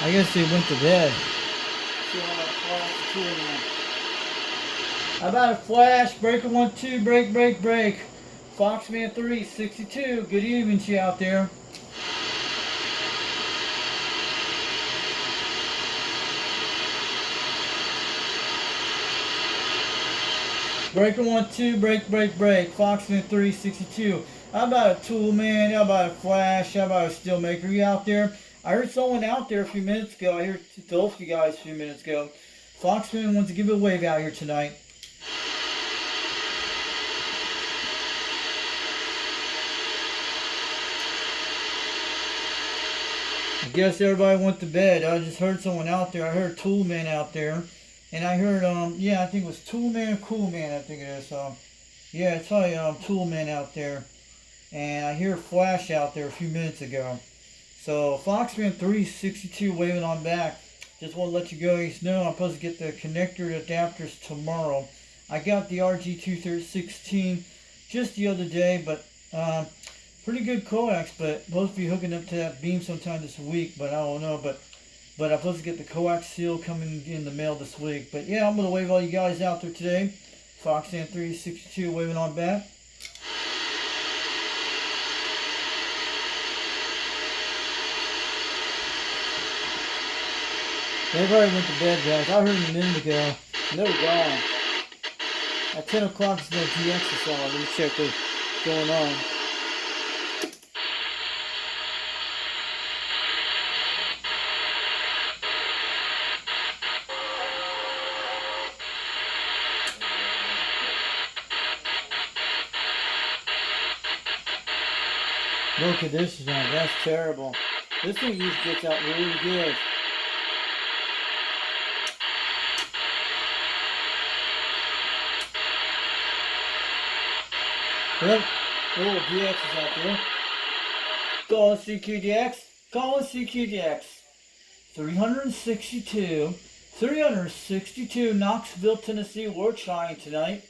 I guess they went to bed. How about a flash? Breaker 1-2, break, break, break. Foxman 362. Good evening to you out there. Breaker 1-2, break, break, break. Foxman 362. How about a tool man? How about a flash? How about a steel maker? You out there? I heard someone out there a few minutes ago. I heard told you guys a few minutes ago. Foxman wants to give a wave out here tonight. I guess everybody went to bed. I just heard someone out there. I heard Tool Man out there. And I heard, yeah, I think it was Tool Man or Cool Man, I think it is. Yeah, it's probably Tool Man out there. And I hear Flash out there a few minutes ago. So, Foxman 362 waving on back. Just want to let you guys know I'm supposed to get the connector adapters tomorrow. I got the RG216 just the other day, but pretty good coax, but supposed to be hooking up to that beam sometime this week, but I don't know. But I'm supposed to get the coax seal coming in the mail this week. But yeah, I'm going to wave all you guys out there today. Foxman 362 waving on back. Everybody went to bed, guys. I heard them a minute ago. They were gone. At 10 o'clock, it's no GX is on. Let me check what's going on. Look at this one. That's terrible. This thing usually gets out really good. Yep, little DX is out there. Call CQDX. Call CQDX. 362, Knoxville, Tennessee. We're trying tonight.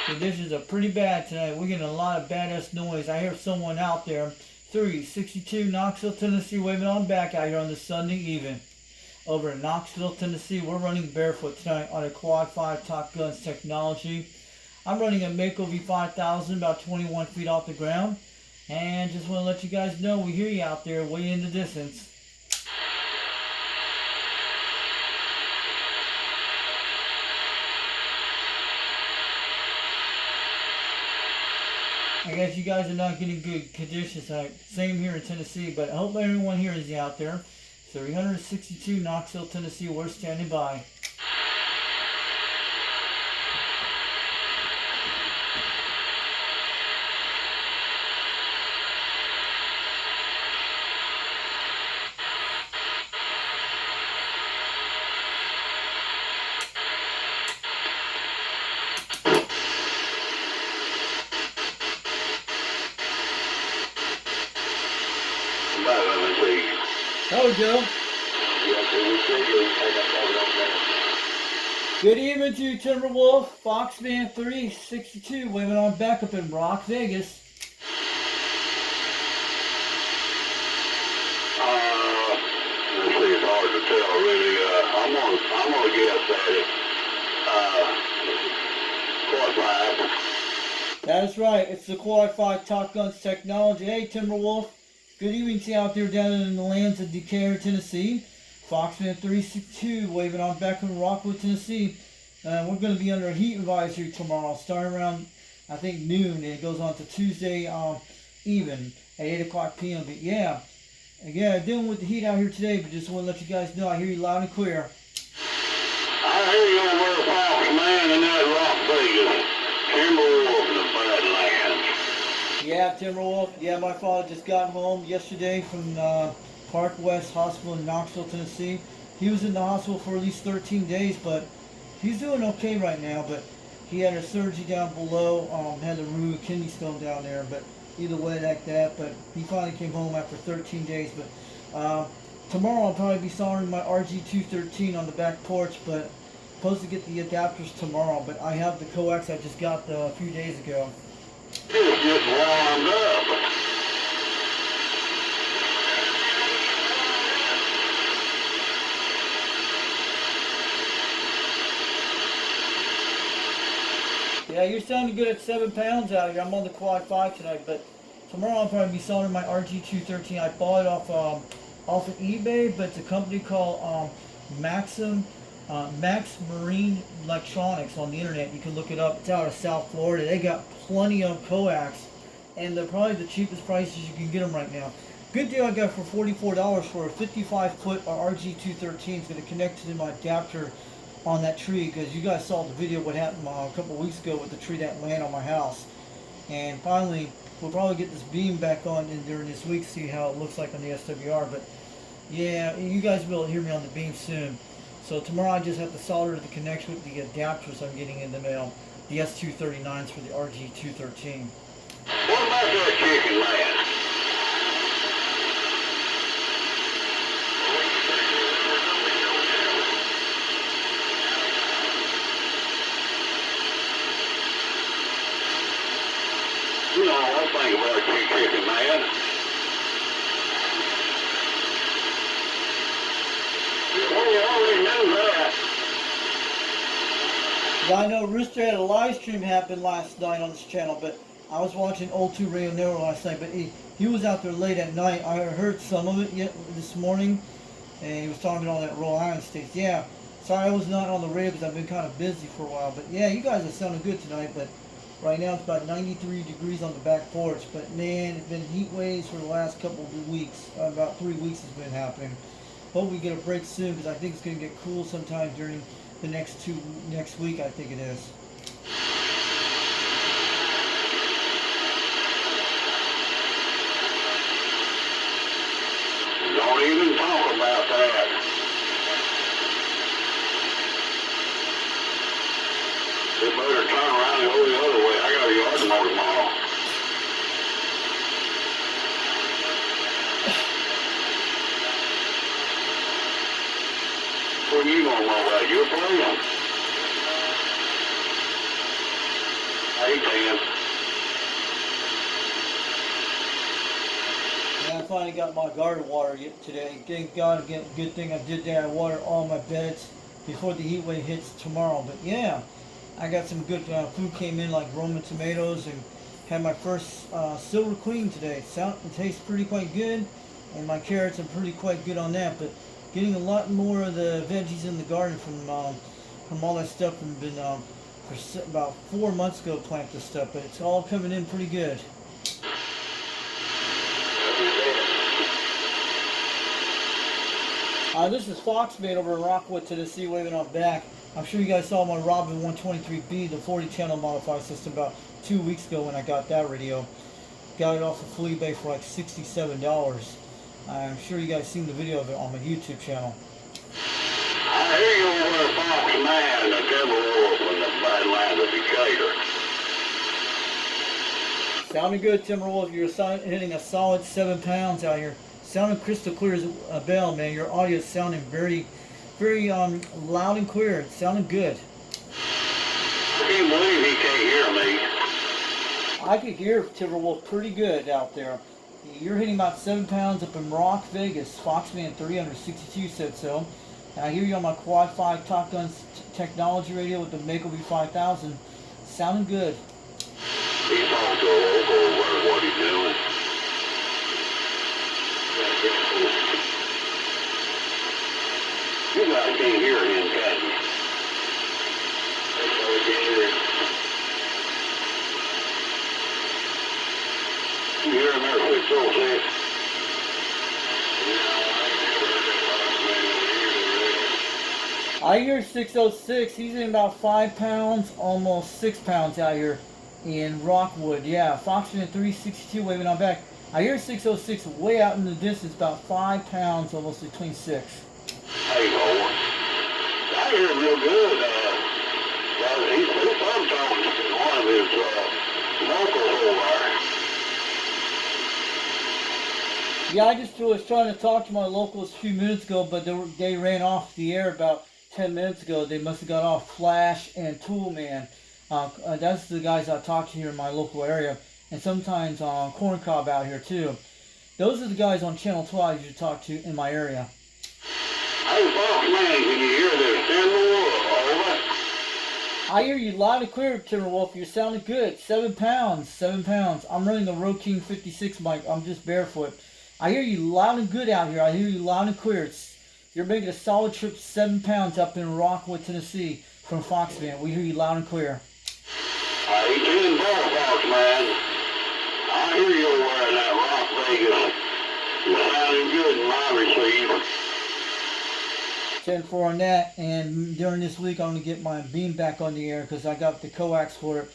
Conditions are pretty bad tonight. We're getting a lot of badass noise. I hear someone out there. 362, Knoxville, Tennessee, waving on back out here on this Sunday evening. Over in Knoxville, Tennessee. We're running barefoot tonight on a Quad 5 Top Guns technology. I'm running a Mako V5000 about 21 feet off the ground. And just want to let you guys know we hear you out there way in the distance. I guess you guys are not getting good conditions. Same here in Tennessee, but I hope everyone here is out there. 362 Knoxville, Tennessee. We're standing by. There we go. Good evening to you, Timberwolf. Foxman 362, waving on back up in Rock, Vegas. Let's see, it's hard to tell, really. I'm gonna guess at it. Quad 5. That is right. It's the Quad 5 Top Guns technology. Hey, Timberwolf. Good evening to you out there down in the lands of Decatur, Tennessee. Foxman 362 waving on back in Rockwood, Tennessee. We're going to be under a heat advisory tomorrow, starting around, I think, noon. And it goes on to Tuesday even at 8 o'clock p.m. But yeah, dealing with the heat out here today, but just want to let you guys know I hear you loud and clear. I hear you over there, Foxman, in that Rock Vegas. Timberwolf in the Badlands. Yeah, Timberwolf. Yeah, my father just got home yesterday from Park West Hospital in Knoxville, Tennessee. He was in the hospital for at least 13 days, but he's doing okay right now. But he had a surgery down below, had to remove a kidney stone down there. But either way, like that. But he finally came home after 13 days. But tomorrow I'll probably be soldering my RG213 on the back porch. But supposed to get the adapters tomorrow. But I have the coax I just got a few days ago. It's just sounding good at 7 pounds out here. I'm on the Quad 5 tonight, but tomorrow I'll probably be selling my RG213. I bought it off of eBay, but it's a company called Max Marine Electronics on the internet. You can look it up. It's out of South Florida. They got plenty of coax, and they're probably the cheapest prices you can get them right now. Good deal I got for $44 for a 55-foot RG213. It's going to connect to my adapter on that tree, because you guys saw the video what happened a couple weeks ago with the tree that landed on my house. And finally, we'll probably get this beam back on during this week, see how it looks like on the SWR. But yeah, you guys will hear me on the beam soon. So tomorrow I just have to solder the connection with the adapters I'm getting in the mail, the S239s for the RG213. What about that chicken, man? You know, I think about chicken, man. Well, you already knew that. I know Rooster had a live stream happen last night on this channel, but I was watching Old 2 Radio Network last night, but he was out there late at night. I heard some of it yet this morning, and he was talking about all that Rhode Island states. Yeah, sorry I was not on the radio because I've been kind of busy for a while, but yeah, you guys are sounding good tonight. But right now it's about 93 degrees on the back porch, but man, it's been heat waves for the last couple of weeks. About 3 weeks has been happening. Hope we get a break soon, because I think it's going to get cool sometime during the next week, I think it is. Don't even talk about that. They better turn around and go the other way. I got a yard mower tomorrow. Where you gonna mow that? Your place? Hey, Dan. Yeah, I finally got my garden water today. Thank God, good thing I did that. I watered all my beds before the heat wave hits tomorrow. But yeah, I got some good food came in, like Roman tomatoes, and had my first Silver Queen today. It tastes pretty quite good, and my carrots are pretty quite good on that. But getting a lot more of the veggies in the garden from all that stuff, and been for about 4 months ago plant this stuff, but it's all coming in pretty good. This is Foxman over in Rockwood, Tennessee, waving on back. I'm sure you guys saw my Robin 123B, the 40 channel modified system, about 2 weeks ago when I got that radio. Got it off of Fleabay for like $67. I'm sure you guys seen the video of it on my YouTube channel. I hear you over at Fox Man, the Timberwolf, and the Badlands of Decatur. Sounding good, Timberwolf. You're hitting a solid 7 pounds out here. Sounding crystal clear as a bell, man. Your audio is sounding very, very loud and clear. It's sounding good. I can't believe he can't hear me. I could hear Timberwolf pretty good out there. You're hitting about 7 pounds up in Rock, Vegas. Foxman 362 said so. And I hear you on my Quad 5 Top Gun technology radio with the Mako V5000. Sounding good. He's also local over what he's doing. You guys can't hear him, can you? That's why we can't hear him. You hear him there, 606? I hear 606. He's in about 5 pounds, almost 6 pounds out here in Rockwood. Yeah, Foxman 362 waving on back. I hear 606 way out in the distance, about 5 pounds, almost between 6. Hey, boy. I hear him real good. He's I'm talking to one of his locals over there. Yeah, I just was trying to talk to my locals a few minutes ago, but they ran off the air about 10 minutes ago. They must have got off Flash and Toolman. That's the guys I talk to here in my local area, and sometimes Corncob out here too. Those are the guys on Channel 12 I usually talk to in my area. Hey, Foxman, can you hear this symbol? Over? I hear you loud and clear, Timberwolf. You're sounding good. 7 pounds, 7 pounds. I'm running the Road King 56 mic. I'm just barefoot. I hear you loud and good out here. I hear you loud and clear. You're making a solid trip, 7 pounds up in Rockwood, Tennessee, from Fox Band. We hear you loud and clear. 18 ballparks, man. I hear you over there in that Rock Vegas. You're sounding good in my receiver. 10-4 on that, and during this week I'm going to get my beam back on the air because I got the coax for it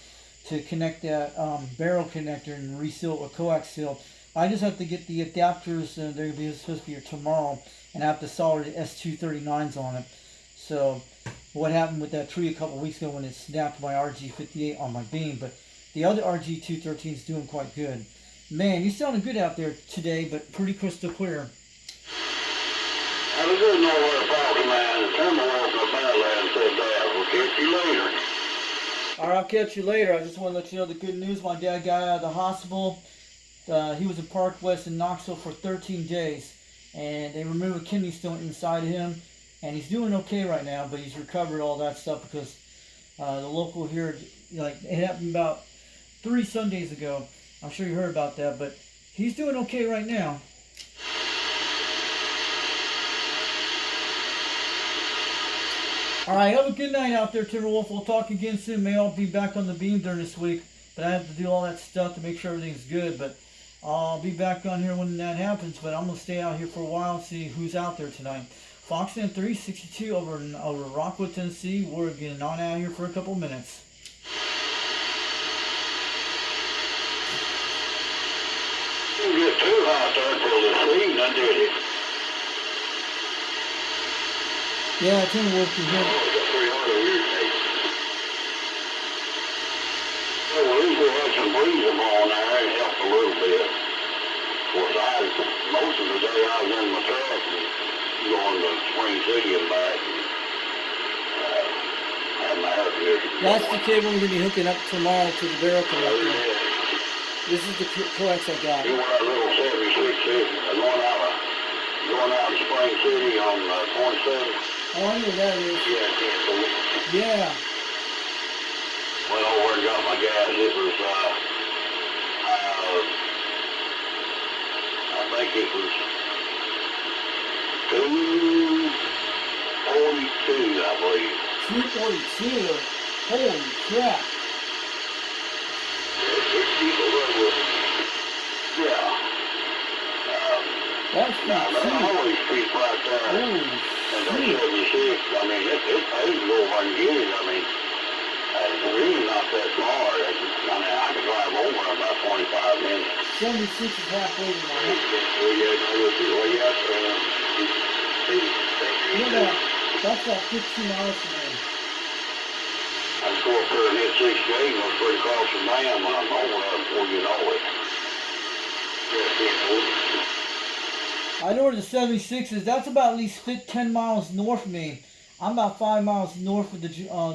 to connect that barrel connector and reseal it with coax seal. I just have to get the adapters, they're supposed to be here tomorrow, and I have to solder the S239s on it. So what happened with that tree a couple weeks ago when it snapped my RG58 on my beam, but the other RG213 is doing quite good. Man, you sounded good out there today, but pretty crystal clear. Have a good nowhere, Fox, man. Timberwolf and Badlands said that. We'll catch you later. Alright, I'll catch you later. I just want to let you know the good news. My dad got out of the hospital. He was in Park West in Knoxville for 13 days. And they removed a kidney stone inside of him. And he's doing okay right now, but he's recovered all that stuff because the local here, like, it happened about 3 Sundays ago. I'm sure you heard about that, but he's doing okay right now. Alright, have a good night out there, Timberwolf. We'll talk again soon. May I'll be back on the beam during this week. But I have to do all that stuff to make sure everything's good. But I'll be back on here when that happens. But I'm going to stay out here for a while and see who's out there tonight. Foxland 362 over Rockwood, Tennessee. We're getting on out here for a couple minutes. Didn't get too hot there till this evening, did it? Yeah, Timberwolf can hear. Oh, it's 300 weird days. Oh, well, at least we had some breeze on there. It helped a little bit. Of course, most of the day I was in my truck and going to Spring City and back. Had my air conditioner. That's the cable we're going to be hooking up tomorrow to the barrel connector. This is the coax I got. You want that little 76 going out to Spring City on 27. Oh, I know that is. Yeah. Went over and got my gas. It was, I think it was 242, I believe. 242. Holy crap. Yeah. That's Now, not there's always people out there. Holy And those shit. 76, I mean, it pays to go over and get it. I mean, it's really not that far. I mean, I could drive over in about 25 minutes. 76 is halfway to my house. Look at that. That's about 15 miles from me. I go up there and hit 68 and go straight across the dam when I'm over there before you know it. I know where the 76 is. That's about at least 10 miles north of me. I'm about 5 miles north of the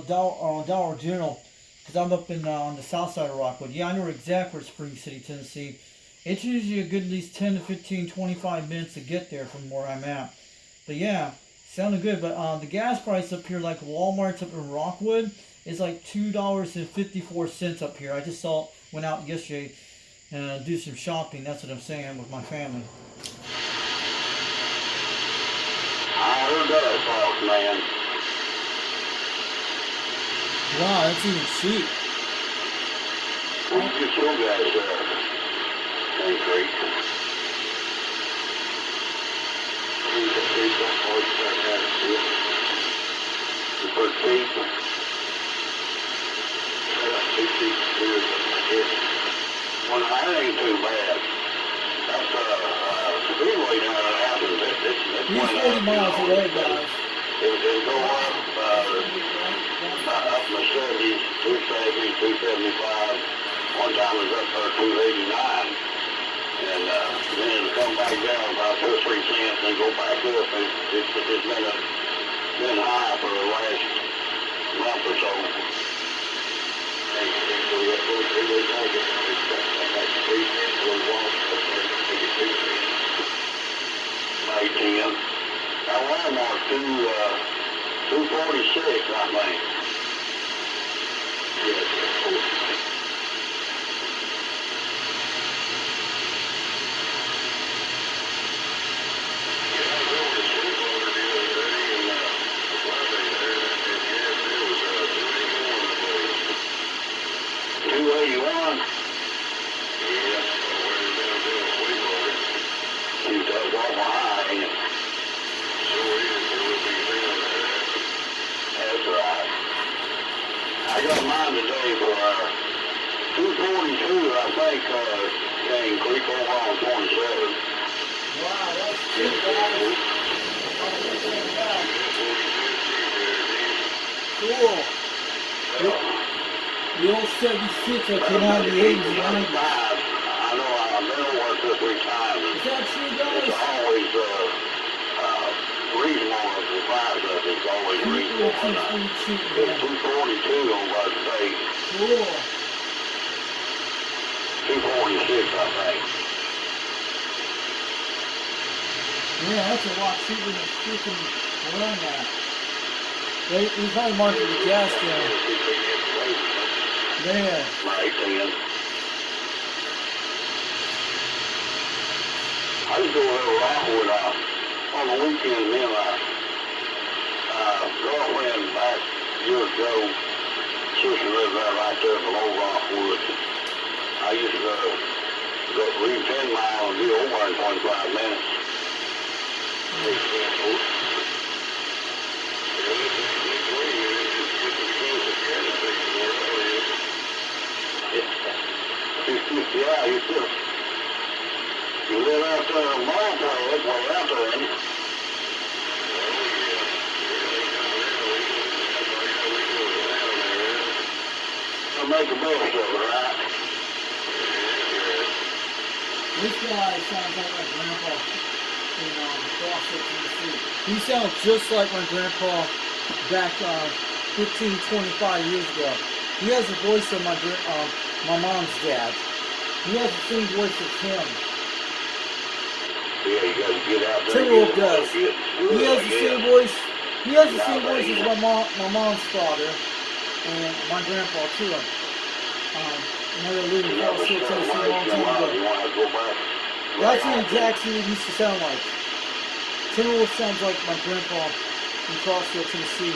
Dollar General because I'm up in on the south side of Rockwood. Yeah, I know exactly where Spring City, Tennessee. It's usually a good at least 10 to 15, 25 minutes to get there from where I'm at. But yeah, sounded good. But the gas price up here, like Walmart's up in Rockwood, is like $2.54 up here. I just went out yesterday and do some shopping. That's what I'm saying with my family. I heard that, Fox, man. Wow, that's even cheap. Where'd you get your guys there? King Creek. You put cheap. Well, that ain't too bad. That's speedway down at Athens. He's 40 miles away, guys. It'll go up in the 70s, 270, 275. One time it was up there 289. And then it'll come back down about 2 or 3 cents and go back up. It's been high for the last month or so. And so we got 2 or 3 days on it. It's 3 cents for the walk. It's 2 cents. 18. Now Walmart's 246, I think. Yes, sir. I got mine today for 242, I think, Cane Creek over on 27. Wow, that's cheap, guys. Cool. The old 76 I came out in the 80s and 90s. I know I've been over 2 or 3 times. Is that true, guys? It's always reasonable as the price of it's always reasonable. Cheap, It's 242 on by the day. Cool. 246, I think. Yeah, that's a lot cheaper than freaking run that. They probably market the gas down. Man. Right, then. I used to go to Rockwood on the weekend, me and my girlfriend back years ago, sister lived right there below Rockwood. I used to go leave 10 miles and be over in 25 minutes. Yeah, you live out there in Marlboro, that's way out there, ain't you? I'll make the best of it, right? This guy sounds like my grandpa in Crossville, Tennessee. He sounds just like my grandpa back 15, 25 years ago. He has the voice of my mom's dad. He has the same voice as him. Yeah, you gotta get out there. Timberwolf does. He has the same voice. He has the same voice as my mom's father and my grandpa too. Another living in Crossville, Tennessee, a long time ago. That's the exact thing he used to sound like. Timberwolf sounds like my grandpa in Crossville, Tennessee,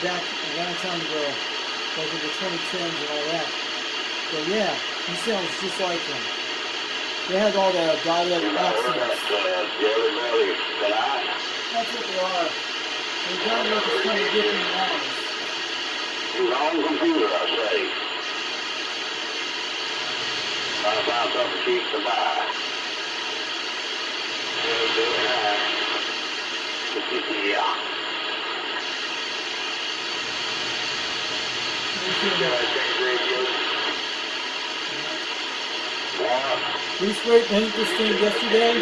back a long time ago, like in the 2010s and all that. But yeah, he sounds just like him. They had all the dialect accents. That's what they are. The dialect is kind of different than ours. He's on the computer, I say. Trying to find something cheap to buy. Yeah. We sprayed paint this thing yesterday.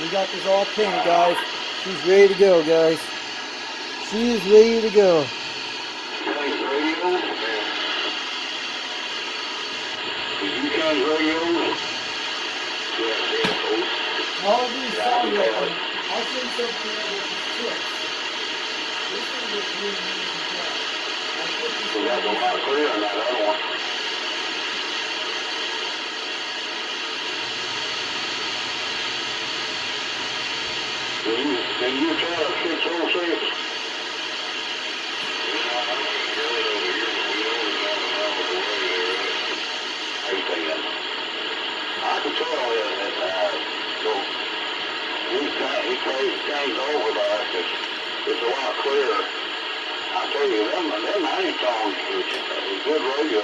We got this all painted, guys. She's ready to go, guys. She is ready to go. I'll do sorry, I'll send something with the chips. This thing looks really nice and dry. I'll put this We got a lot of clear on that other one. Can you tell a 606? I can tell that he changed over there because it's a lot clearer. I tell you, them ringtones is good radio.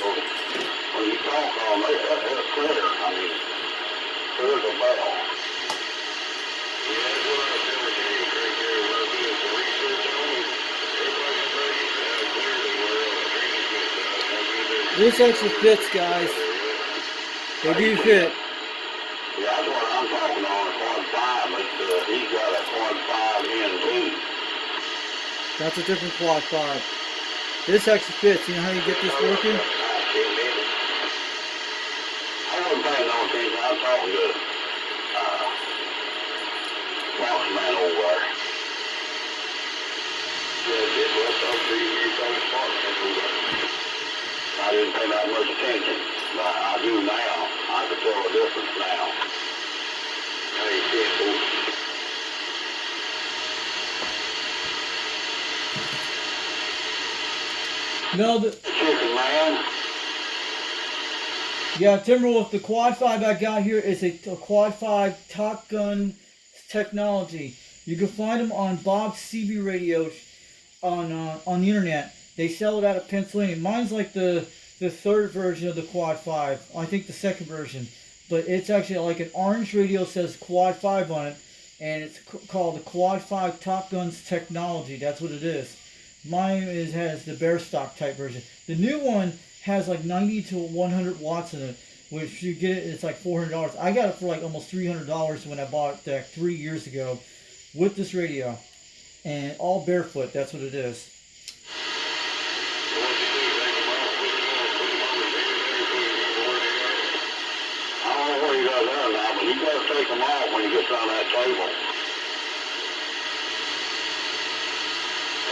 When you talk on they're clear. I mean, clear as a bell. This actually fits, guys. They do fit. Yeah, that's what I'm talking on, a quad 5, but he's got a quad 5 NT. That's a different quad 5. This actually fits. You know how you get this working? I wasn't paying no attention. I was talking to boss man over there. I didn't pay that much attention, but I do now. I can tell the difference now. Hey, simple. No, Chicken man. yeah, Timberwolf, the Quad 5 I got here is a Quad 5 Top Gun technology. You can find them on Bob's CB radio on the internet. They sell it out of Pennsylvania. Mine's like the third version of the Quad 5. I think the second version. But it's actually like an orange radio says Quad 5 on it. And it's called the Quad 5 Top Guns technology. That's what it is. Mine has the bare stock type version. The new one has like 90 to 100 watts in it, which you get it's like $400. I got it for like almost $300 when I bought it 3 years ago with this radio, and all barefoot. That's what it is. I don't know what he does there now, but he gotta take them off when he gets on that table.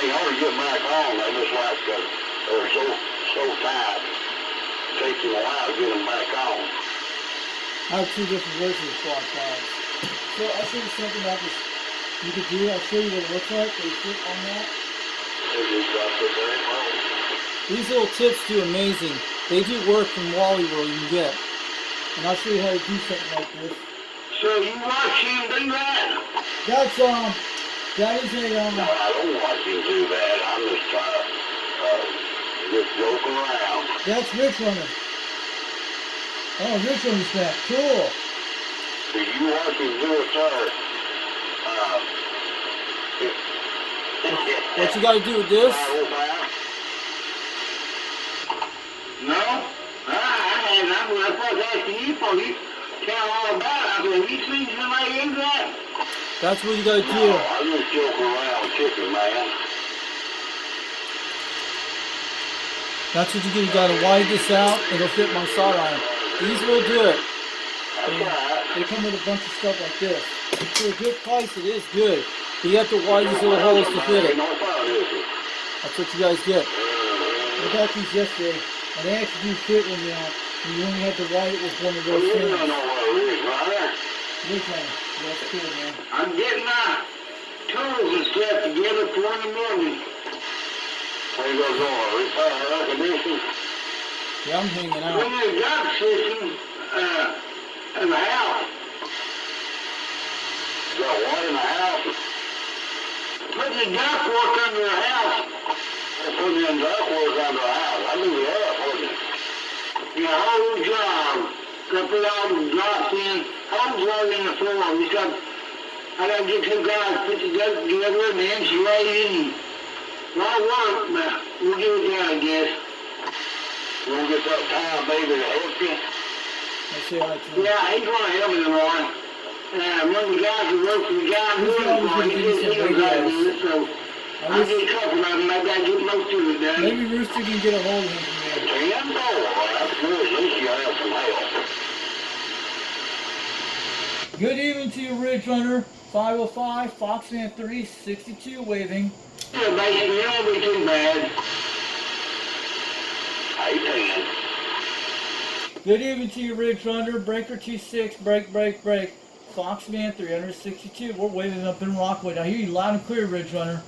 Hey, hard to get back on. They just like they're so tight. It takes them a while to get them back on. I have two different versions of Quad 5s. So I'll show you something about this. You could do. I'll show you what it looks like. They fit on that. They just got the very low. These little tips do amazing. They do work from Wally World you can get. And I'll show you how to do something like this. So you watch him do that? That's that is a No, I don't watch him do that. I'm just just joking around. that's Rich Runner. Oh, Rich Runner's back. Cool. Do you watch him do it, sir? What you gotta do with this? No? I was asking you for you. Tell all about it. I said, have you seen somebody in that? That's what you gotta do. No, I'm just joking around with chicken, man. That's what you do. You gotta widen this out. It'll fit my solder iron. These will do it. That's right. They come with a bunch of stuff like this. For a good price, it is good. But you have to widen these little holes to fit it. No fun, is it? That's what you guys get. I got these yesterday, and they actually do fit when you only have to widen it with one of those You things. don't know what it is, right? Which one? That's cool, man. I'm getting my tools and stuff together for in the morning. Where you gonna go? Repair air conditioning? Yeah, I'm hanging We out. need a duct system in the house. You got one in the house? Putting the duct work under the house. Putting in duct work under the house. I do the air, wouldn't it? Yeah, whole job. Got to put all the drops in. Holes right in the floor. I got to get two guys to put the duct together and insulate it and a lot of work, but we'll get it done, I guess. You want to get that time, baby, to help you? Let's see how it's doing. Yeah, he's going to help me in the morning. One of the guys who works for the guy I'm Who's doing always it for, gonna he give you says some he'll drive radios? me, so I'll get a couple of them. I got to get most of it done. Maybe Rooster can get a hold of him from there. 10 that's good. At least you have some help. Good evening to you, Ridge Runner. 505 Foxman 362 waving. Yeah, basically, it won't be too bad. 18. Good evening to you, Ridge Runner. Breaker 26, break. Foxman 362. We're waving up in Rockwood. I hear you loud and clear, Ridge Runner.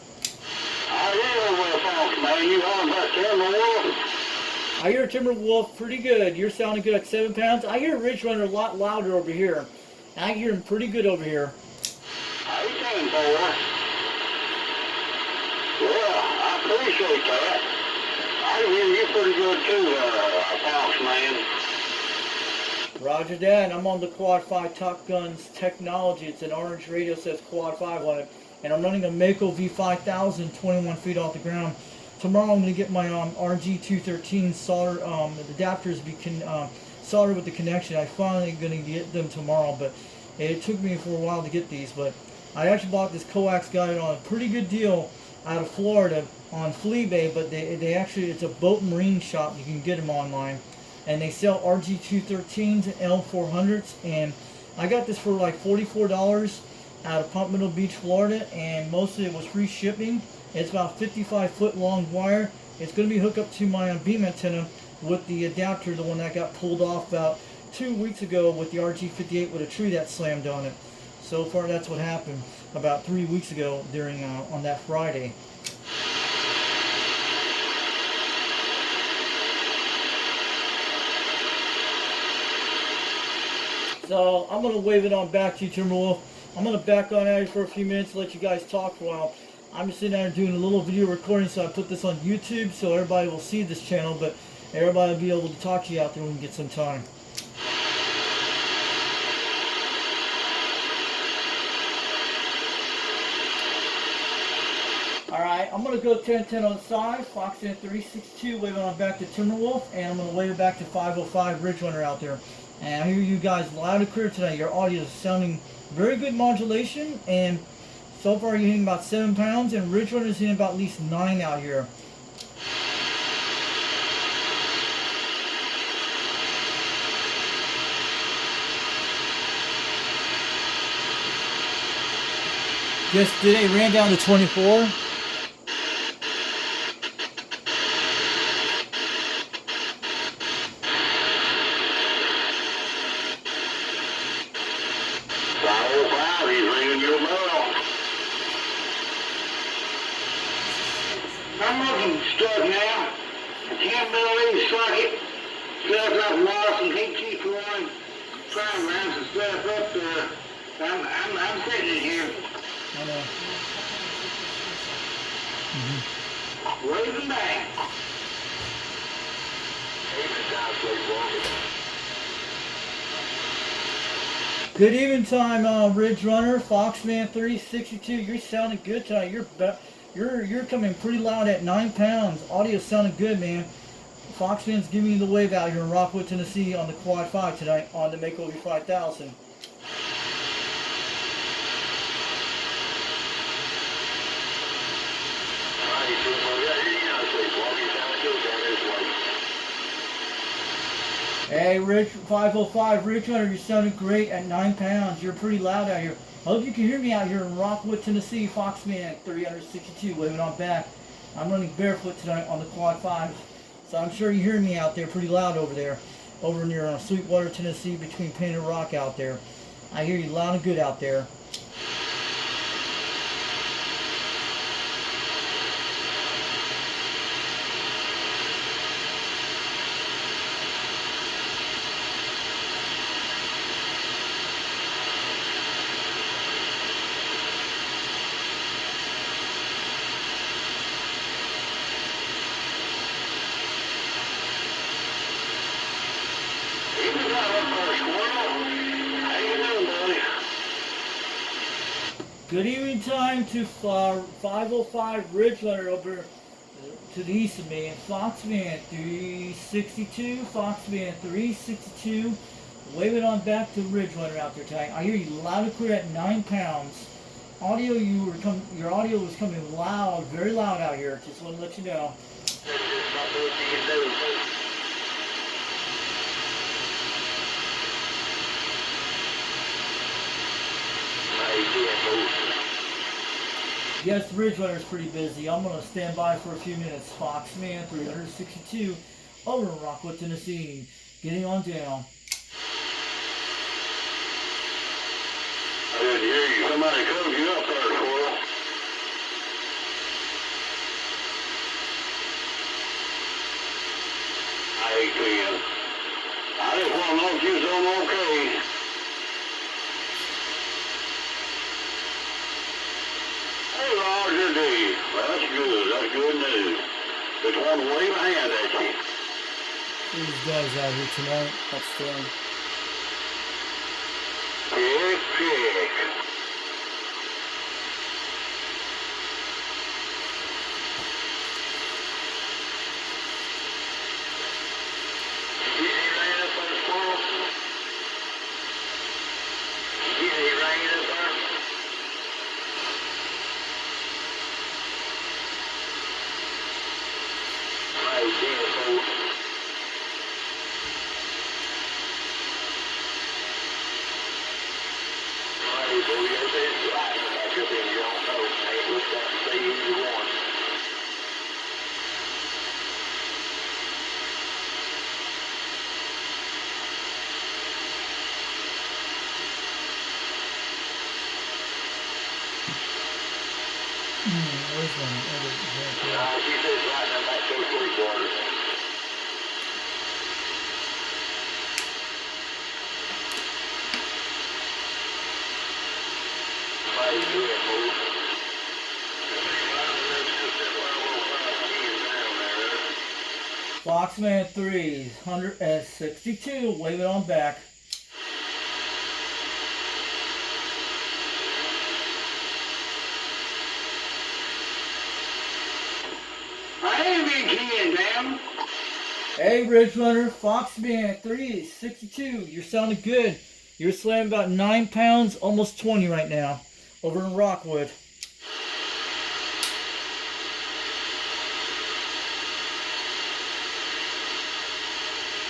I hear over the Fox, man. You on about Timberwolf? I hear Timberwolf pretty good. You're sounding good at 7 pounds. I hear Ridge Runner a lot louder over here. I hear him pretty good over here. 18, boy. Yeah, I appreciate that. I hear you pretty good too, Fox, man. Roger that. I'm on the Quad 5 Top Guns technology. It's an orange radio, says Quad 5 on it. And I'm running a Mako V5000, 21 feet off the ground. Tomorrow I'm going to get my RG213 solder, the adapters soldered with the connection. I'm finally going to get them tomorrow, but it took me for a while to get these. But I actually bought this coax guide on a pretty good deal out of Florida on Fleabay, but they actually, it's a boat marine shop. You can get them online. And they sell RG213s and L400s, and I got this for like $44 out of Pompano Beach, Florida, and mostly it was free shipping. It's about 55 foot long wire. It's going to be hooked up to my beam antenna with the adapter, the one that got pulled off about 2 weeks ago with the RG58 with a tree that slammed on it. So far, that's what happened about 3 weeks ago during on that Friday. So I'm gonna wave it on back to you, Timberwolf. I'm gonna back on out for a few minutes, let you guys talk for a while. I'm just sitting there doing a little video recording, so I put this on YouTube so everybody will see this channel, but everybody will be able to talk to you out there when we get some time. Alright, I'm going to go 10-10 on the side, Foxman 362, wave it on back to Timberwolf, and I'm going to wave it back to 505 Ridge Runner out there. And I hear you guys loud and clear tonight. Your audio is sounding very good modulation, and so far you're hitting about 7 pounds, and Ridge Runner's hitting about at least 9 out here. Yesterday ran down to 24. I'm looking stuck now. I can't believe socket. Stuff like lost and he keeps wanting trying to run some stuff up there. I'm sitting in here. I know. Waving back. Good evening time, Ridge Runner, Foxman 362. You're sounding good tonight. You're coming pretty loud at 9 pounds. Audio sounding good, man. Foxman's giving you the wave out here in Rockwood, Tennessee on the Quad 5 tonight on the Makeover 5000. Hey, Rich 505, Ridge Runner, you're sounding great at 9 pounds. You're pretty loud out here. I hope you can hear me out here in Rockwood, Tennessee. Foxman 362, waving on back. I'm running barefoot tonight on the Quad 5, so I'm sure you hear me out there pretty loud over there, over near Sweetwater, Tennessee, between Painted Rock out there. I hear you loud and good out there. Good evening time to 505 Ridge Runner over to the east of me, and Foxman 362, Foxman 362, waving on back to Ridge Runner out there tonight. I hear you loud and clear at 9 pounds. Audio, your audio was coming loud, very loud out here. Just want to let you know. Yes, Ridge Runner's pretty busy. I'm going to stand by for a few minutes. Foxman 362 over in Rockwood, Tennessee. Getting on down. I didn't hear you. Somebody called you up there, Coral. I ain't seeing. I just want to know if you're doing okay. Hey, Roger D. That's good. That's good news. Just want to wave a hand at you. These guys out here tonight. That's them. Check, check. Where's one? Oh, She says right there back to 3/4. Foxman 3, 162, wave it on back. I ain't been keying, damn. Hey, Ridge Runner, Foxman 3, 62, you're sounding good. You're slamming about 9 pounds, almost 20 right now, over in Rockwood.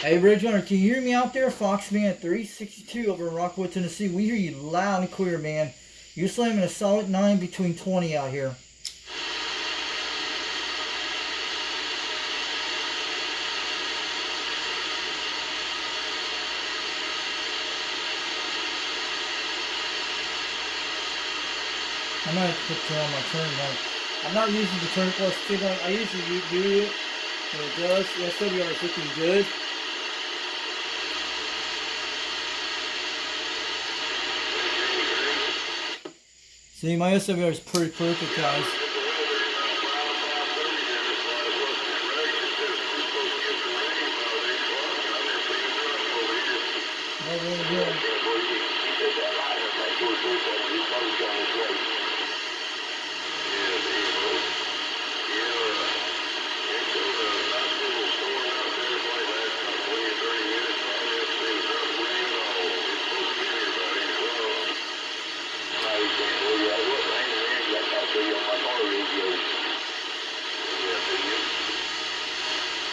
Hey, Ridge Runner, can you hear me out there? Foxman 362 over in Rockwood, Tennessee. We hear you loud and clear, man. You're slamming a solid 9 between 20 out here. I might have to put on my turn back. I'm not using the turn plus 2. I usually do it, and it does. The SWR is looking good. See, my SWR is pretty perfect, guys. No, really good.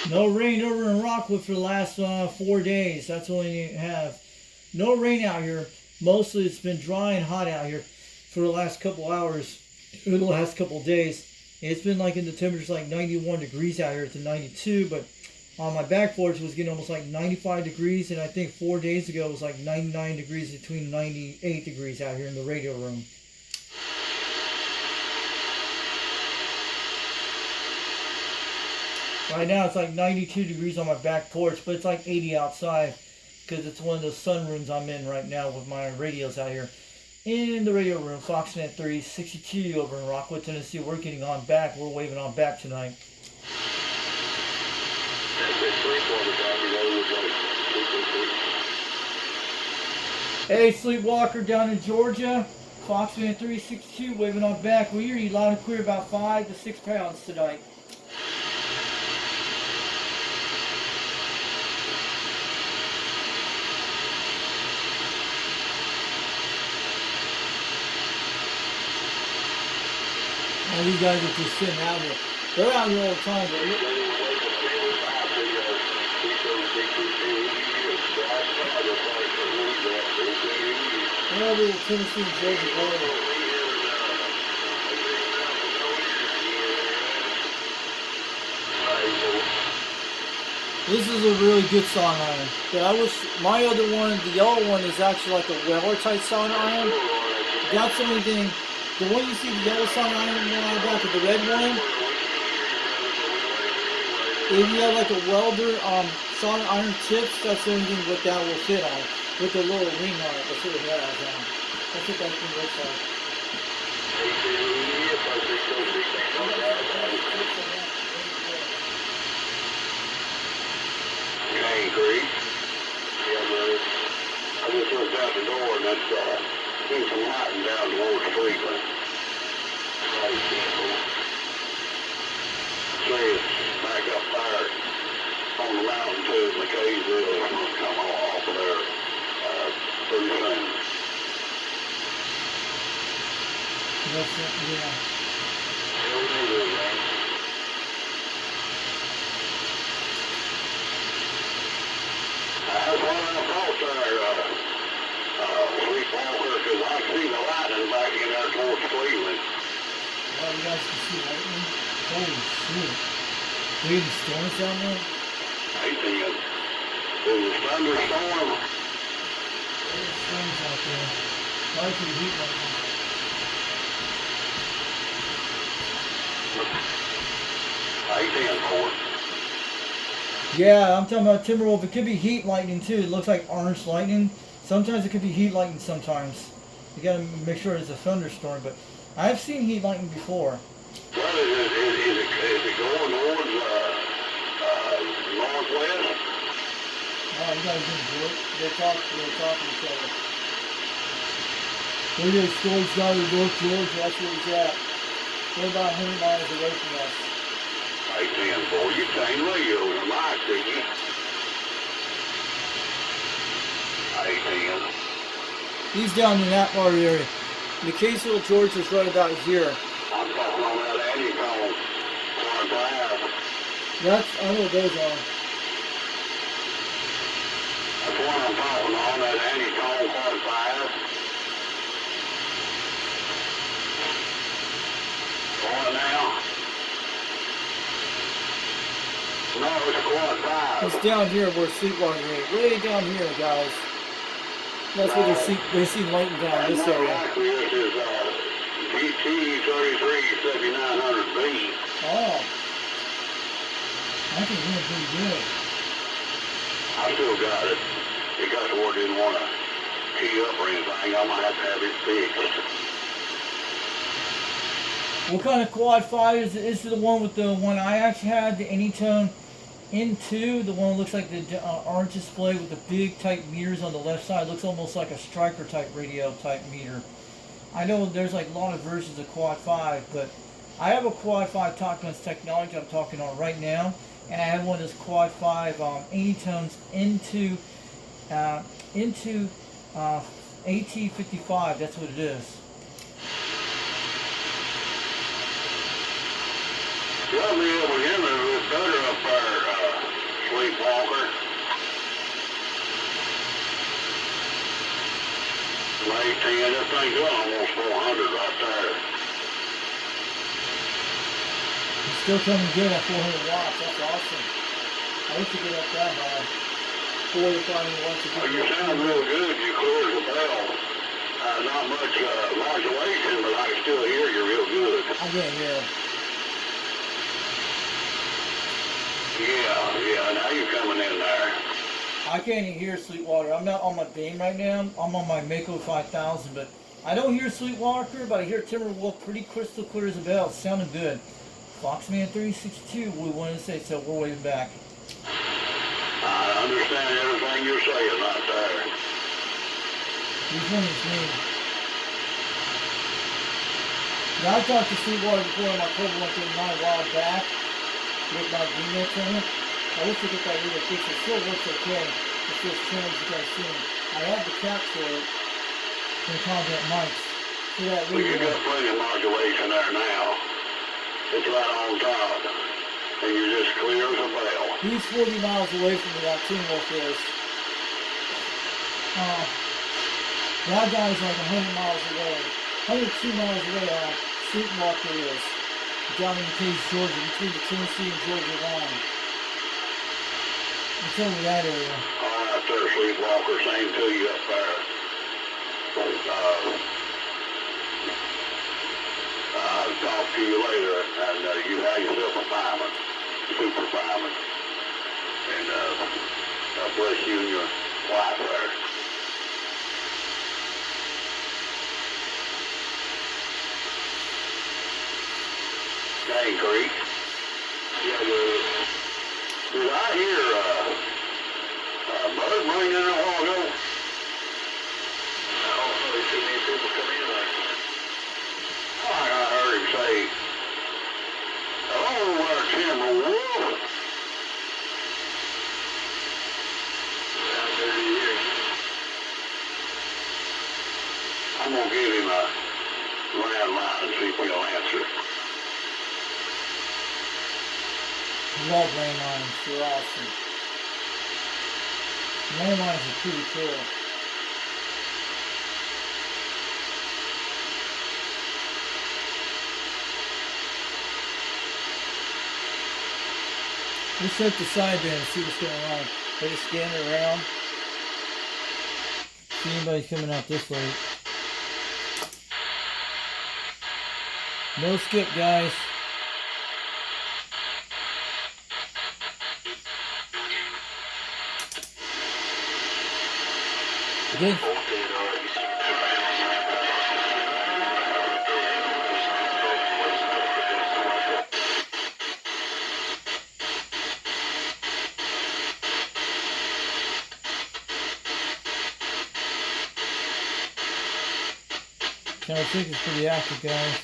No rain over in Rockwood for the last 4 days. That's all you have. No rain out here. Mostly it's been dry and hot out here for the last couple hours, or the last couple days. It's been like in the temperatures like 91 degrees out here to 92, but on my back porch it was getting almost like 95 degrees, and I think 4 days ago it was like 99 degrees between 98 degrees out here in the radio room. Right now it's like 92 degrees on my back porch, but it's like 80 outside because it's one of those sunrooms I'm in right now with my radios out here. In the radio room, Foxnet 362 over in Rockwood, Tennessee. We're getting on back. We're waving on back tonight. Hey, Sleepwalker down in Georgia. Foxnet 362 waving on back. We hear you loud and clear, about 5 to 6 pounds tonight. And these guys are just sitting out here. They're out here all the time, but they're over in Tennessee and Georgia border. This is a really good sawing iron. But I wish my other one, the yellow one, is actually like a Weller type sawing iron. That's the only thing. The one you see, the yellow sawing iron on the back of the red one, if you have like a welder sawing iron tips, that's the only thing what that will fit on. With the little ring on it, that's what it has on. That's what that thing looks like. Cane Creek. Yeah, I just looked out the door and that's seen some lighting down towards Cleveland. Right, see it's back up there on the mountain to McKaysville. It's going to come off of there pretty soon. That's it, yeah. That's what I thought there, Sleepwalker, because I see the lightning back in there towards Cleveland. Oh, you guys can see lightning? Holy shit. Are you in storms down there? I see it. There's a thunderstorm. There's storms out there. Probably pretty heat right now. 810 for it. Yeah, I'm talking about Timberwolf. It could be heat lightning too. It looks like orange lightning. Sometimes it could be heat lightning sometimes. You gotta make sure it's a thunderstorm, but I've seen heat lightning before. Well, is it going towards northwest? Oh, you guys didn't do it. They're talking to each other. Look at Storage Valley, North Georgia. That's where he's at. They're about 100 miles away from us. 810 for you. Changed radio to mic, didn't you? 810. He's down in that part area. McCaseville, Georgia's right about here. I'm talking on that Anycone. I know what those are. That's what I'm talking on, that Anycone 45. Going now. No, it's a quad 5. It's down here where Sweetwater is. Way down here, guys. That's where they see lightning down this area. Likely this is GT 337900B. Oh. I can hear it pretty good. I still got it. It got to where it didn't want to key up or anything. I might have it fixed. What kind of quad 5 is it? Is it the one with the one I actually had, the Anytone N2, the one that looks like the orange display with the big type meters on the left side? It looks almost like a striker type radio type meter. I know there's like a lot of versions of quad 5, but I have a quad 5 TalkGuns technology I'm talking on right now, and I have one of those quad 5 Anytones into AT55. That's what it is. You ought to be able to hear me a bit better up there, Sleepwalker. Late 10, that thing's doing almost 400 right there. It's still coming good at 400 watts. That's awesome. I wish you could get up that high. 4 to 5 watts. You sound real good. You clear as a bell. Not much modulation, but I can still hear you real good. I can't hear. Yeah, now you're coming in there. I can't even hear Sweetwater. I'm not on my Bane right now. I'm on my Mako 5000, but I don't hear Sweetwater clear, but I hear Timberwolf pretty crystal clear as a bell. It's sounding good. Foxman 362, we wanted to say, so we're waving back. I understand everything you're saying right there. Which one is me? Now, I talked to Sweetwater before on my Cobra 139 a while back with my DNX on it. I wish I could get that radio fixed. It still works okay. It's just channels you guys seen. I had the cap for it for the combat mics. For that Well, you radio. got plenty of modulation there now. It's right on top. And you're just clear as a bell. He's 40 miles away from me, that Timberwolf is. That guy's like 100 miles away. 102 miles away, Sweetwater is. Down in Case, Georgia, between the Tennessee and Georgia line. It's over that area. All right there, Sleepwalker. Same to you up there. I'll talk to you later, and you have yourself a fireman, super fireman. And God bless you and your wife there. Cane Creek. Yeah, did I hear Bud ringing in a while ago? I don't really see many people come in like that. I heard him say, "Hello, Timberwolf." Yeah, good to hear. I'm gonna give him a landline and see if he'll answer. Love landlines, they're awesome. Landlines are pretty cool. Let's check the sideband and see what's going on. They just scan it around. See anybody coming out this way. No skip, guys. Good. Channel 6 is pretty active, guys.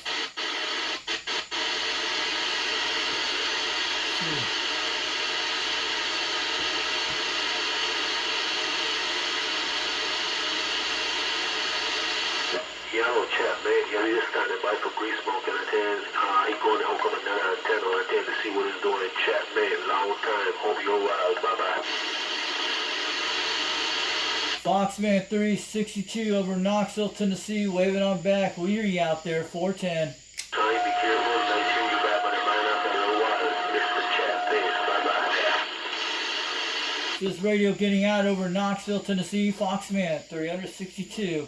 Yellow chap, man. Yeah, he's standing by for grease smoke and antennas. He's going to hook up another antenna to see what he's doing in chat, man. Long time. Hope you're well. Bye-bye. Foxman 362 over Knoxville, Tennessee, waving on back. We hear you out there, 410. Try and be careful. Nice hearing you back on the line after a little while. This is chat, thanks. Bye-bye. This radio getting out over Knoxville, Tennessee, Foxman 362.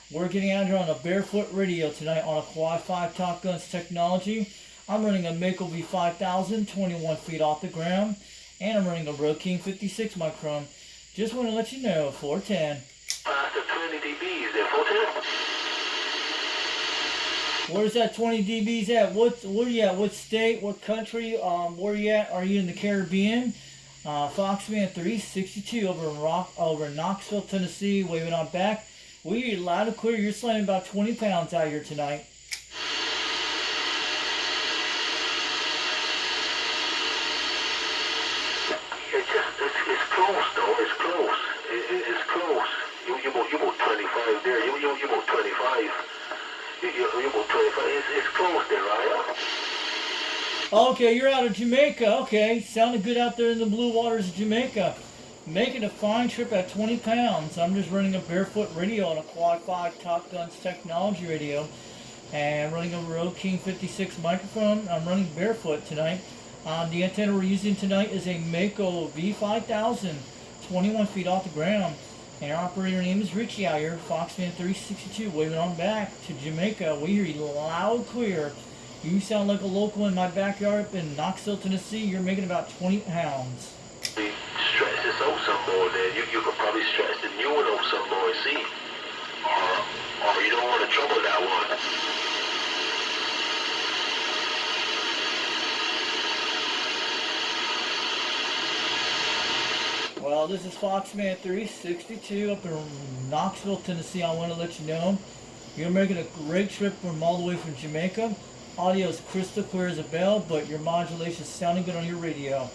We're getting out here on a Barefoot Radio tonight on a Quad 5 Top Guns technology. I'm running a Mako V5000, 21 feet off the ground, and I'm running a Road King 56 micron. Just want to let you know, 410. After 20 dBs there, 410. Where's that 20 dBs at? Where are you at? What state? What country? Where are you at? Are you in the Caribbean? Foxman 362 over in Knoxville, Tennessee, waving on back. We hear you loud and clear. You're slamming about 20 pounds out here tonight. It's close though. It's close. It's close. You about 25 there. You about 25. You about 25. It's close there, right? Okay, you're out of Jamaica. Okay, sounded good out there in the blue waters of Jamaica. Making a fine trip at 20 pounds. I'm just running a Barefoot Radio on a Quad 5 Top Guns technology radio. And running a Road King 56 microphone. I'm running barefoot tonight. The antenna we're using tonight is a Mako V5000, 21 feet off the ground. And our operator name is Richie out here, Foxman 362, waving on back to Jamaica. We hear you loud and clear. You sound like a local in my backyard up in Knoxville, Tennessee. You're making about 20 pounds. Stretch this out some more then. You could probably stretch the new one out some more, see? Or you don't want to trouble that one. Well, this is Foxman 362 up in Knoxville, Tennessee. I want to let you know you're making a great trip from all the way from Jamaica. Audio is crystal clear as a bell, but your modulation is sounding good on your radio.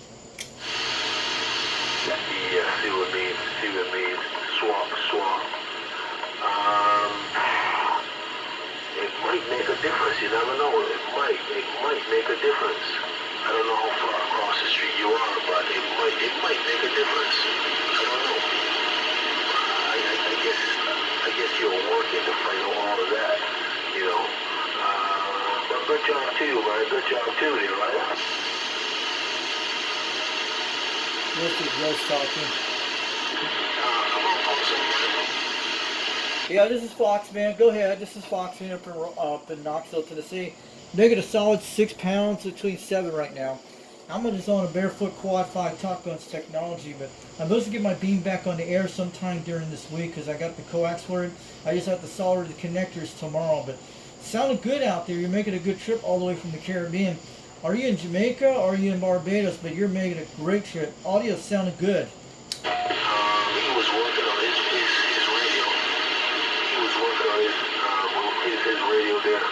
Yeah, see what it means. Swap. It might make a difference. You never know. It might make a difference. I don't know how far across the street you are, but it might make a difference. I don't know. I guess you're working to find out all of that, you know. But good job too, man. Good job too, there, right? Let's talking. Come on, Yeah, this is Foxman. Go ahead. This is Foxman up in Knoxville, Tennessee. Making a solid 6 pounds between 7 right now. I'm just on a Barefoot Quad 5 Top Guns technology, but I'm supposed to get my beam back on the air sometime during this week because I got the coax for it. I just have to solder the connectors tomorrow, but it sounded good out there. You're making a good trip all the way from the Caribbean. Are you in Jamaica or are you in Barbados? But you're making a great trip. Audio sounded good. He was working on his radio. He was working on his radio there.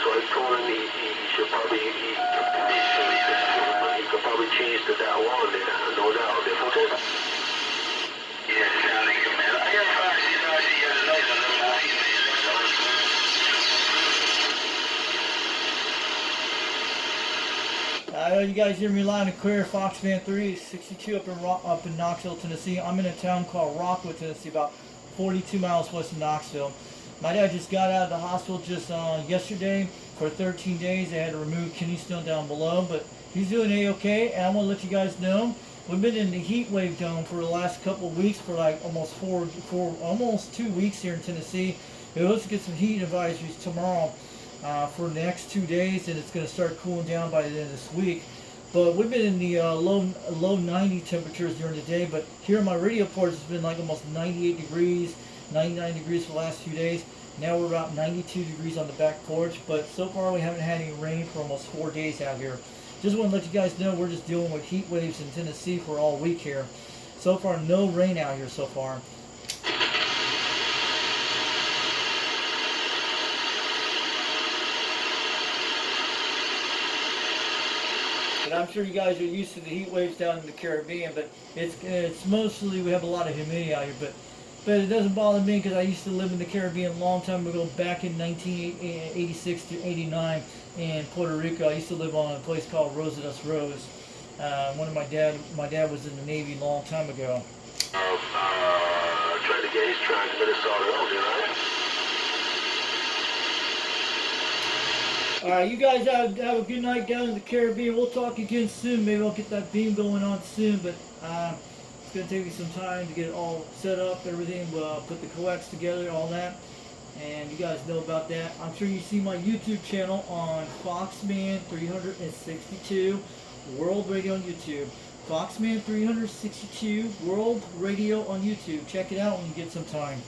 So I told him he should probably he could probably change to that one there, no doubt. Yeah, sounding good, man. I got Foxy the other night on the movie, I know you guys hear me loud and clear. Foxman 362 up in Knoxville, Tennessee. I'm in a town called Rockwood, Tennessee, about 42 miles west of Knoxville. My dad just got out of the hospital just yesterday for 13 days. They had to remove kidney stone down below, but he's doing A-okay. And I want to let you guys know we've been in the heat wave dome for the last couple of weeks, for like almost almost 2 weeks here in Tennessee. We're supposed to get some heat advisories tomorrow for the next 2 days, and it's going to start cooling down by the end of this week. But we've been in the low 90 temperatures during the day, but here in my radio port it's been like almost 98 degrees. 99 degrees for the last few days. Now we're about 92 degrees on the back porch, but so far we haven't had any rain for almost 4 days out here. Just want to let you guys know we're just dealing with heat waves in Tennessee for all week here. So far, no rain out here so far. And I'm sure you guys are used to the heat waves down in the Caribbean, but it's mostly, we have a lot of humidity out here, but it doesn't bother me because I used to live in the Caribbean a long time ago, back in 1986 to 89 in Puerto Rico. I used to live on a place called Rosa dos Rose. My dad was in the Navy a long time ago. Trying to get his transmitter started on here, right? Alright, you guys have a good night down in the Caribbean. We'll talk again soon. Maybe I'll get that beam going on soon, but it's going to take me some time to get it all set up, everything. We'll put the coax together, all that. And you guys know about that. I'm sure you see my YouTube channel on Foxman 362 World Radio on YouTube. Foxman 362 World Radio on YouTube. Check it out when you get some time.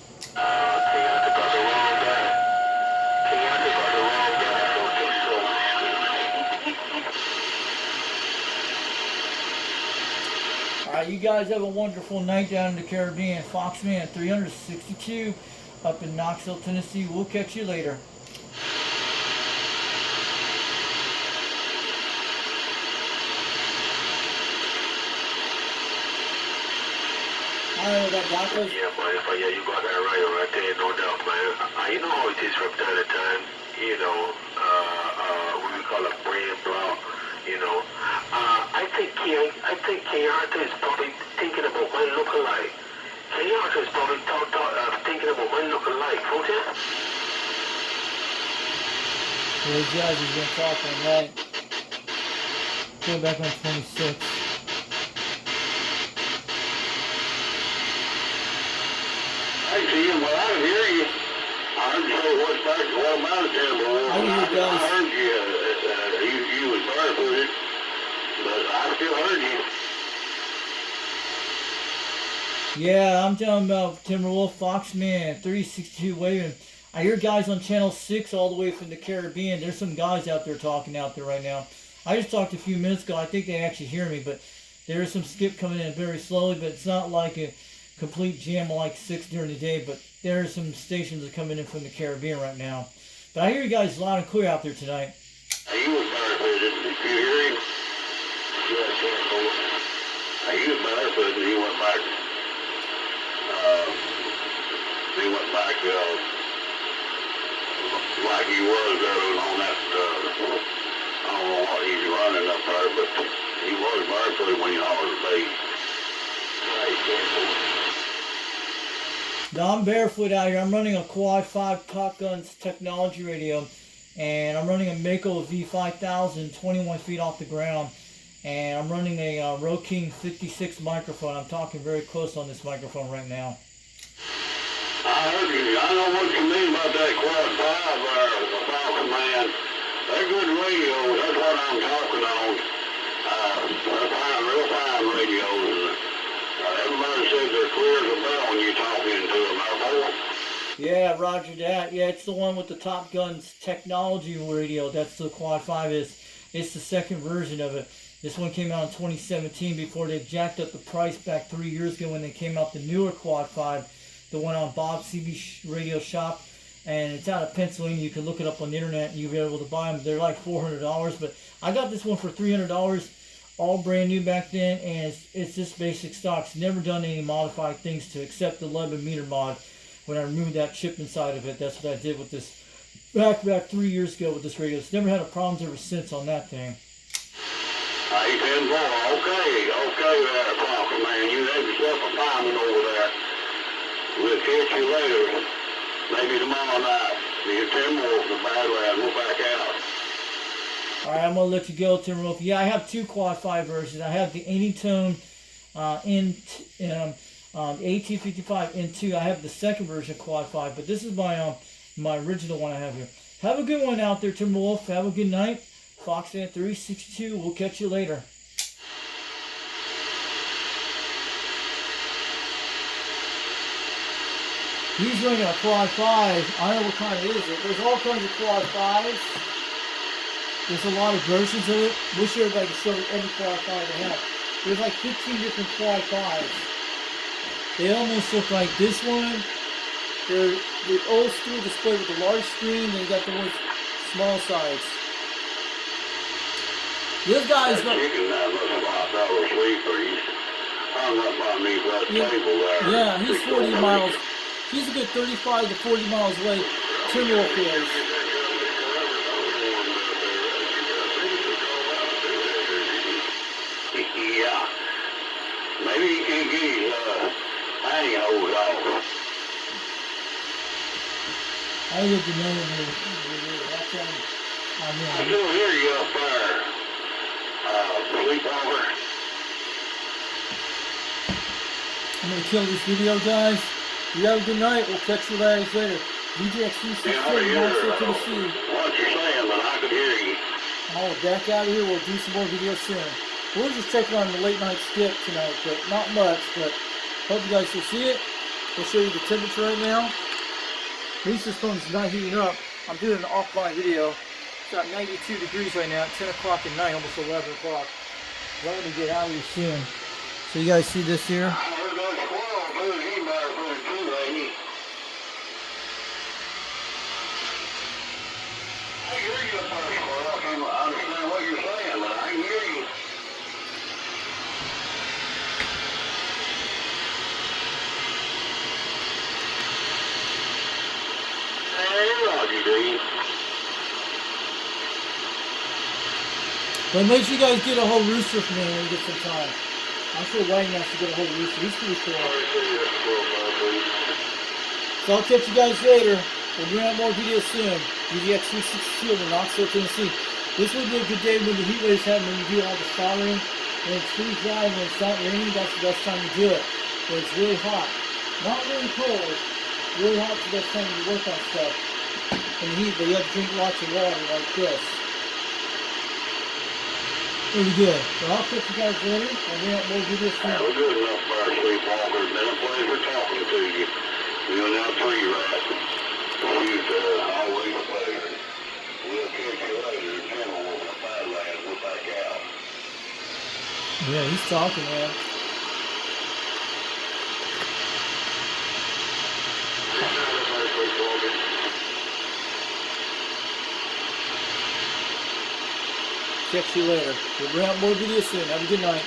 Alright, you guys have a wonderful night down in the Caribbean. Foxman 362 up in Knoxville, Tennessee. We'll catch you later. Alright, that Broncos. Yeah, but yeah, you got that right there, no doubt, man. You know how it is from time to time. You know, what we call a brain block. You know, I think Kay Arthur is probably thinking about my look-alike. Kay Arthur is probably thinking about my look-alike, won't you? Those guys have been talking, right? Going back on 26. I see you. Well, I hear you. I heard you say what's back to what about it there, boy. I heard you. You was barefooted, but I still heard you. Yeah, I'm talking about Timberwolf Foxman 362 waving. I hear guys on Channel 6 all the way from the Caribbean. There's some guys out there talking out there right now. I just talked a few minutes ago. I think they actually hear me, but there is some skip coming in very slowly, but it's not like a complete jam like 6 during the day, but there are some stations that are coming in from the Caribbean right now. But I hear you guys loud and clear out there tonight. He was barefooted. Did you hear him? Yes, he was barefooted. He went back. Like he was on that. I don't know what he's running up there, but he was barefooted when he hollered the bait. Now I'm barefoot out here. I'm running a Quad 5 Top Guns technology radio, and I'm running a Mako V5000, 21 feet off the ground, and I'm running a Rode King 56 microphone. I'm talking very close on this microphone right now. I heard you. I know what you mean about that Quad 5 Falcon, man. They're good radios. That's what I'm talking on. They're fine, real fine radios. Everybody says they're clear as a bell when you're talking to them, boy. Yeah, roger that. Yeah, it's the one with the Top Guns technology radio. That's the Quad 5 is. It's the second version of it. This one came out in 2017 before they jacked up the price back 3 years ago when they came out the newer Quad 5. The one on Bob's CB Radio Shop, and it's out of Pennsylvania. You can look it up on the internet and you'll be able to buy them. They're like $400, but I got this one for $300, all brand new back then, and it's just basic stock. It's never done any modified things to except the 11 meter mod. When I removed that chip inside of it, that's what I did with this back 3 years ago with this radio. It's never had a problem ever since on that thing. 8-10-4, okay, Falcon, man. You had yourself a diamond over there. We'll catch you later. Maybe tomorrow night. You get 10 more from the Badlands. We'll back out. Alright, I'm going to let you go, Timberwolf. Yeah, I have two Quad 5 versions. I have the Anytone AT55 N2. I have the second version Quad 5, but this is my original one I have here. Have a good one out there, Timberwolf. Have a good night. Foxman 362. We'll catch you later. He's running a quad 5. I don't know what kind it is. There's all kinds of quad 5s. There's a lot of versions of it. Wish everybody could show every quad 5 they have. There's like 15 different quad 5s. They almost look like this one. They're the old school display with the large screen. Then you got the ones small size. This guy's got. Chicken that must have fell asleep or he's hung up on me by the table there. Yeah, he's 40 miles. He's a good 35 to 40 miles away. Timberwolf is. Yeah. Maybe he can't get his hang hose off. I get the name of it. That's I still hear you up there. Sleepover. I'm going to kill this video, guys. You have a good night. We'll catch you guys later. DJX316, Knoxville, Tennessee. What you're saying, but I can hear you. I'll back out of here. We'll do some more videos soon. We'll just check on the late night skip tonight, but not much. But hope you guys will see it. We'll show you the temperature right now. At least this phone's not heating up. I'm doing an offline video. It's at 92 degrees right now at 10 o'clock at night, almost 11 o'clock. I'm going to get out of here soon. So you guys see this here? I heard that squirrel too. He might have been too, lady. I hear you up there, squirrel. I can't understand what you're saying, but I can hear you. Hey, Roger, Dean. But make sure you guys get a whole rooster from me when you get some time. I'm sure Wayne wants to get a whole rooster. He's pretty cool. So I'll catch you guys later. We'll bring out more videos soon. DJX316 in Knoxville, Tennessee. This would be a good day when the heat waves happen, when you do all the soldering. When it's pretty dry, when it's not raining, that's the best time to do it. When it's really hot. Not really cold. Really hot is the best time to work on stuff. In the heat, but you have to drink lots of water like this. Pretty good. So I'll catch you guys later. I'll bring out more videos soon. Have a good enough for Sleepwalker. It's been a pleasure talking to you. You and that tree rat. Always a pleasure. We'll catch you later. Timberwolf in Thailand. We're back out. Yeah, he's talking, man. Catch you later. We'll bring out more videos soon. Have a good night.